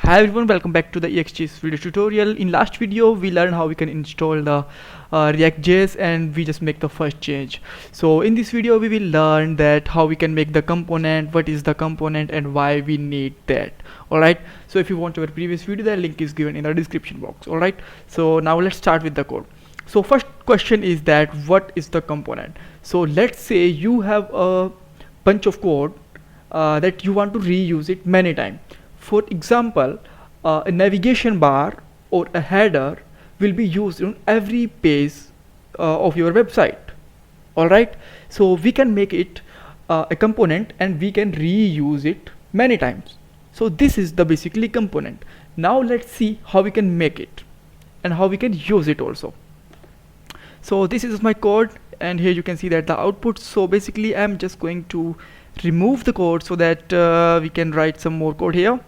Hi everyone, welcome back to the EXG's video tutorial. In last video we learned how we can install the React.js and we just make the first change. So in this video we will learn that how we can make the component, what is the component and why we need that. Alright, so if you want our previous video, the link is given in the description box. Alright, so now let's start with the code. So first question is that what is the component? So let's say you have a bunch of code that you want to reuse it many times. For example, a navigation bar or a header will be used on every page of your website. Alright, so we can make it a component and we can reuse it many times. So this is the basically component. Now let's see how we can make it and how we can use it also. So this is my code and here you can see that the output. So basically I'm just going to remove the code so that we can write some more code here.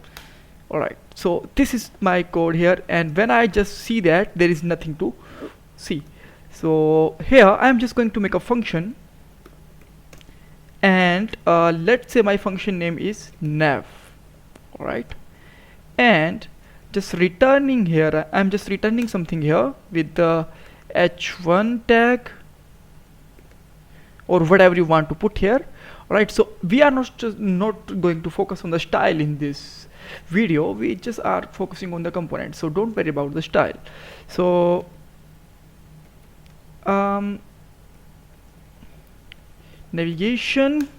Alright, so this is my code here, and when I just see that there is nothing to see, so here I'm just going to make a function, and let's say my function name is nav. Alright, and just returning here, I'm just returning something here with the h1 tag or whatever you want to put here. Alright, so we are not going to focus on the style in this video, we just are focusing on the component, so don't worry about the style. So navigation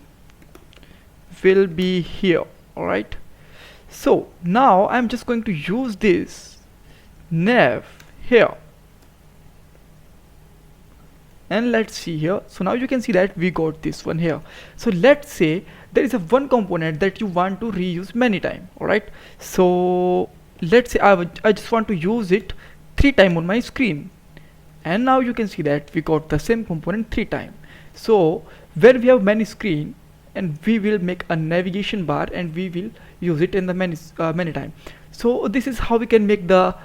will be here. Alright, so now I'm just going to use this nav here, and let's see here. So now you can see that we got this one here. So let's say there is a one component that you want to reuse many times. Alright, so let's say I just want to use it 3 times on my screen, and now you can see that we got the same component 3 times. So where we have many screen, and we will make a navigation bar and we will use it in the many times. So this is how we can make the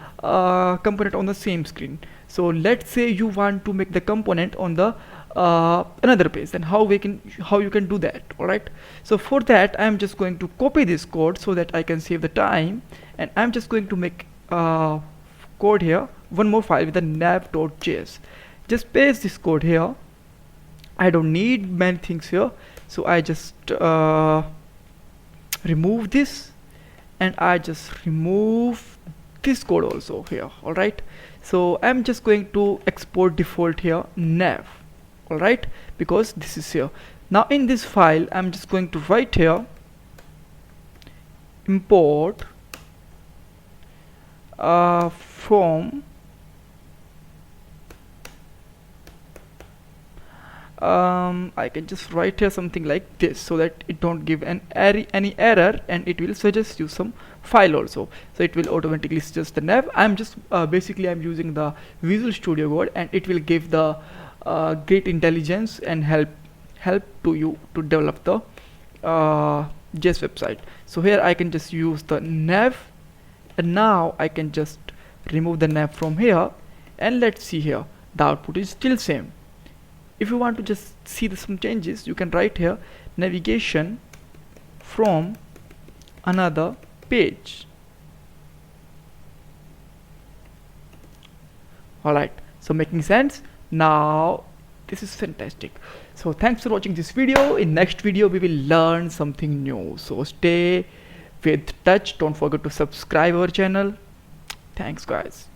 component on the same screen. So let's say you want to make the component on the another page, and how you can do that. Alright, so for that I'm just going to copy this code so that I can save the time, and I'm just going to make code here, one more file with the nav.js. Just paste this code here. I don't need many things here, so I just remove this, and I just remove this code also here. Alright, so I'm just going to export default here nav. Alright, because this is here. Now in this file I'm just going to write here import from I can just write here something like this so that it don't give any error, and it will suggest you some file also, so it will automatically suggest the nav. I'm just basically I'm using the Visual Studio Code, and it will give the great intelligence and help to you to develop the JS website. So here I can just use the nav, and now I can just remove the nav from here, and let's see here the output is still same. If you want to just see some changes, you can write here navigation from another page. Alright, so making sense now. This is fantastic. So thanks for watching this video. In next video we will learn something new, so stay with touch. Don't forget to subscribe our channel. Thanks guys.